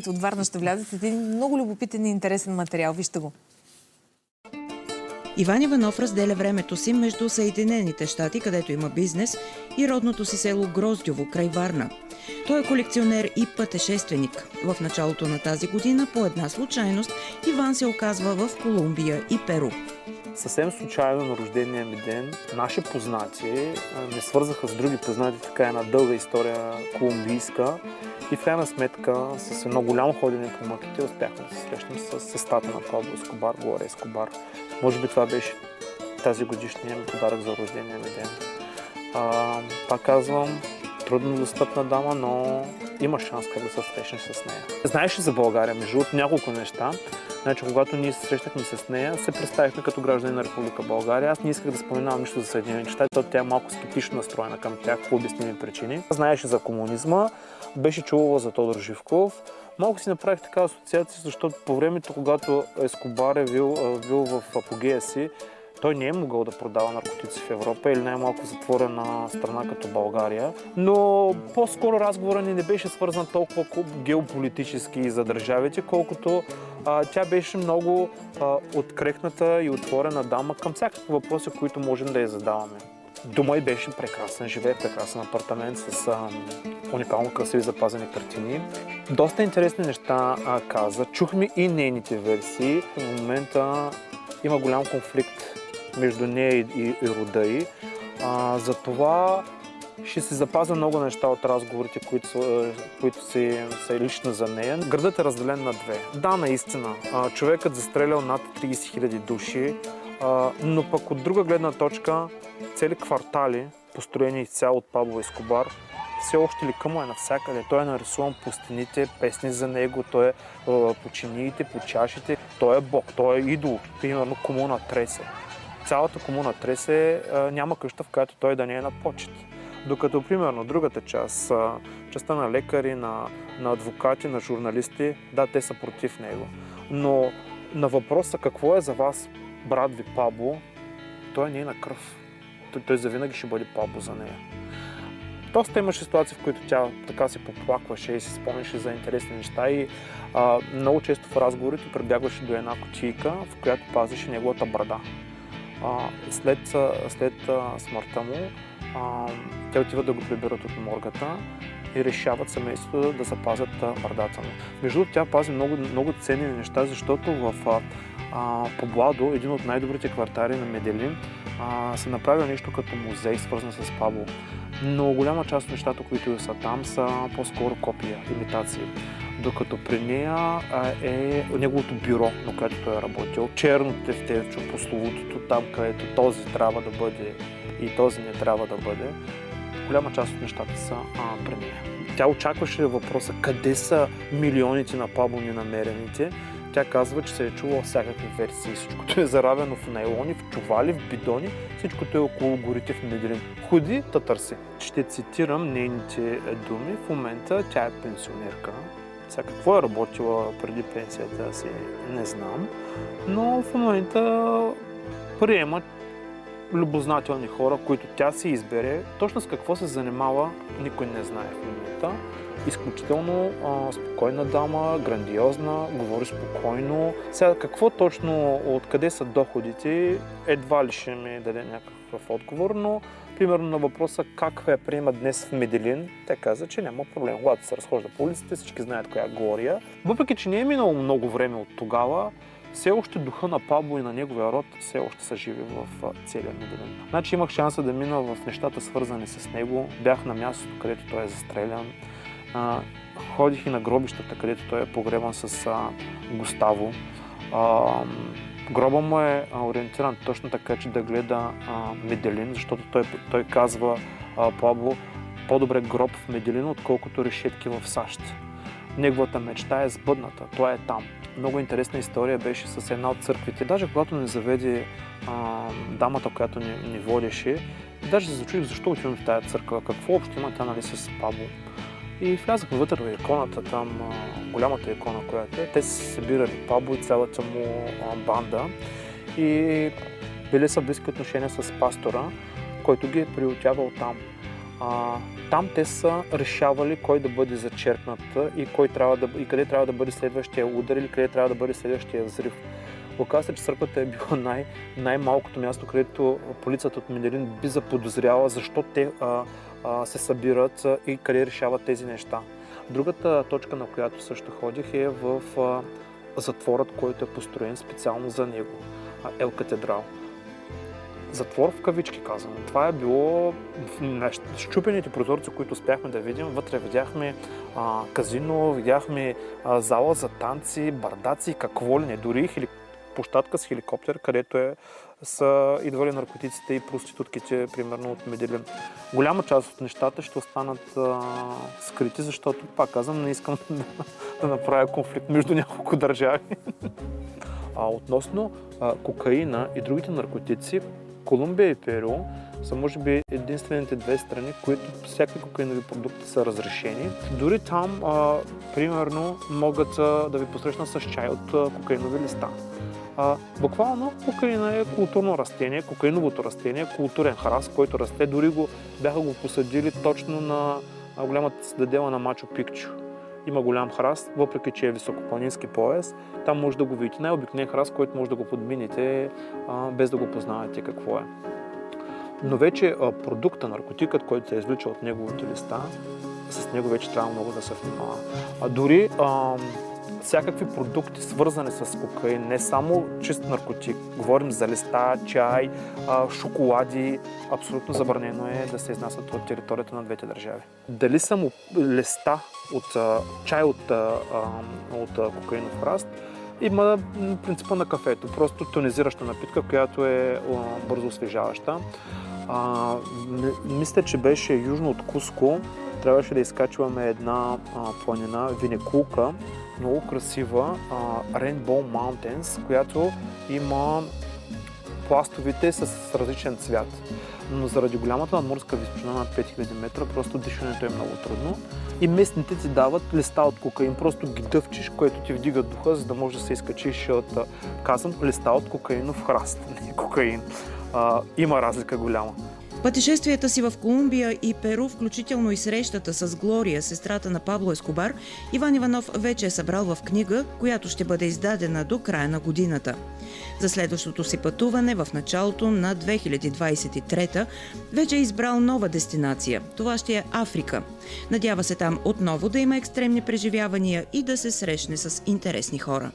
Георгиите от Варна ще влязат. Един много любопитен и интересен материал. Вижте го. Иван Иванов разделя времето си между Съединените щати, където има бизнес, и родното си село Гроздьово, край Варна. Той е колекционер и пътешественик. В началото на тази година, по една случайност, Иван се оказва в Колумбия и Перу. Съвсем случайно на рождения ми ден наши познати ме свързаха с други познати, така една дълга история колумбийска. И в крайна сметка, с едно голямо ходене по мъките, успяхме да се срещнем с сестата на Пабло Ескобар, Глория Ескобар. Може би това беше тази годишния ми подарък за рождения ми ден. Пак казвам, трудно достъпна дама, но има шанс как да се срещнеш с нея. Знаеш ли за България, между няколко неща? Значи, когато ние се срещнахме с нея, се представихме като граждани на Република България. Аз не исках да споменавам нищо за Съединените щати, защото тя е малко скептично настроена към тях по обясними причини. Знаеше за комунизма, беше чувала за Тодор Живков. Малко си направих така асоциация, защото по времето, когато Ескобар е бил в апогея си, той не е могъл да продава наркотици в Европа или най-малко в затворена страна като България. Но по-скоро разговорът ни не беше свързан толкова геополитически за държавите, колкото тя беше много открехната и отворена дама към всякакви въпроси, които можем да я задаваме. Дома й беше прекрасен, живее в прекрасен апартамент с уникално красиви запазени картини. Доста интересни неща каза. Чухме и нейните версии. В момента има голям конфликт между нея и рода й. Затова ще се запазя много неща от разговорите, които са лично за нея. Градът е разделен на две. Да, наистина. Човекът застрелял над 30 000 души, но пък от друга гледна точка цели квартали, построени изцяло от Пабло Ескобар, все още лика му е навсякъде. Той е нарисуван по стените, песни за него, той е по чиниите, по чашите. Той е бог, той е идол. Примерно комуна Тресе. Цялата комуна Тресе няма къща, в която той да не е на почет. Докато, примерно, другата част, частта на лекари, на адвокати, на журналисти, да, те са против него. Но на въпроса какво е за вас брат ви Пабло, той не е на кръв. Той завинаги ще бъде Пабло за нея. Доста имаше ситуации, в които тя така се поплакваше и се спомняше за интересни неща и много често в разговорите прибягваше до една кутийка, в която пазеше неговата брада. След смъртта му, те отиват да го приберат от моргата и решават семейството да запазят брадата му. Между другото, тя пази много ценни неща, защото в Побладо, един от най-добрите квартали на Меделин, се направи нещо като музей, свързан с Пабло. Но голяма част от нещата, които са там, са по-скоро копия, имитации. Докато при нея е неговото бюро, на което той е работил. Черното тефтерчо, прословутото, там където този трябва да бъде и този не трябва да бъде. Голяма част от нещата са при нея. Тя очакваше въпроса къде са милионите на Пабло ненамерените. Тя казва, че се е чувала всякакви версии. Всичкото е заравено в найлони, в чували, в бидони. Всичкото е около горите в Меделин. Ходи да търси. Ще цитирам нейните думи. В момента тя е пенсионерка. Сега какво е работила преди пенсията си, не знам. Но в момента приема любознателни хора, които тя си избере. Точно с какво се занимава, никой не знае в момента. Изключително спокойна дама, грандиозна, говори спокойно. Сега какво точно, откъде са доходите, едва ли ще ми даде някакъв отговор, но примерно на въпроса как я приема днес в Меделин, тя каза, че няма проблем. Когато се разхожда по улиците, всички знаят коя е Глория. Въпреки че не е минало много време от тогава, все още духа на Пабло и на неговия род все още са живи в целия Меделин. Значи имах шанса да мина в нещата свързани с него. Бях на мястото, където той е застрелян. Ходих и на гробищата, където той е погребан с Густаво. Гроба му е ориентиран точно така, че да гледа Меделин, защото той казва Пабло, по-добре гроб в Меделин, отколкото решетки в САЩ. Неговата мечта е сбъдната, той е там. Много интересна история беше с една от църквите. Даже когато ни заведе дамата, която ни водеше, даже се зачудих защо отивам в тази църква, какво общо има тя, нали, с Пабло. И влязахме вътре в иконата, там голямата икона, която е. Те се събирали Пабло и цялата му банда и били са близки отношения с пастора, който ги е приютявал там. Там те са решавали кой да бъде зачеркнат и къде трябва да бъде следващия удар или къде трябва да бъде следващия взрив. Оказва се, че църквата е била най-малкото място, където полицията от Меделин би заподозряла защо те се събират и къде решават тези неща. Другата точка, на която също ходих, е в затворът, който е построен специално за него. Ел Катедрал. Затвор в кавички казвам. Това е било на счупените прозорци, които успяхме да видим. Вътре видяхме казино, видяхме зала за танци, бардаци, какво ли не. Дори площадка с хеликоптер, където са идвали наркотиците и проститутките, примерно от Меделин. Голяма част от нещата ще останат скрити, защото, пак казвам, не искам да направя конфликт между няколко държави. Относно кокаина и другите наркотици, Колумбия и Перу са може би единствените две страни, които всякакви кокаинови продукти са разрешени. Дори там, примерно, могат да ви посрещнат с чай от кокаинови листа. Буквално кокаина е културно растение, кокаиновото растение е културен храст, който расте. Дори бяха го посадили точно на голямата цитадела на Мачу Пикчу. Има голям храст, въпреки че е високопланински пояс. Там може да го видите. Най-обикновен храст, който може да го подминете, без да го познавате какво е. Но вече продукта, наркотикът, който се извлича от неговите листа, с него вече трябва много да се внимава. Дори всякакви продукти, свързани с кокаин, не само чист наркотик, говорим за листа, чай, шоколади, абсолютно забранено е да се изнасят от територията на двете държави. Дали само листа от чай от кокаинов храст, има принципа на кафето, просто тонизираща напитка, която е бързо освежаваща. Мисля, че беше южно от Куско, трябваше да изкачваме една планина, Винекулка, много красива, Rainbow Mountains, която има пластовите с различен цвят. Но заради голямата надморска височина над 5000 метра, просто дишането е много трудно. И местните ти дават листа от кокаин, просто ги дъвчиш, което ти вдига духа, за да можеш да се изкачиш от, казвам, листа от кокаинов храст, не кокаин. Има разлика голяма. Пътешествията си в Колумбия и Перу, включително и срещата с Глория, сестрата на Пабло Ескобар, Иван Иванов вече е събрал в книга, която ще бъде издадена до края на годината. За следващото си пътуване в началото на 2023 вече е избрал нова дестинация. Това ще е Африка. Надява се там отново да има екстремни преживявания и да се срещне с интересни хора.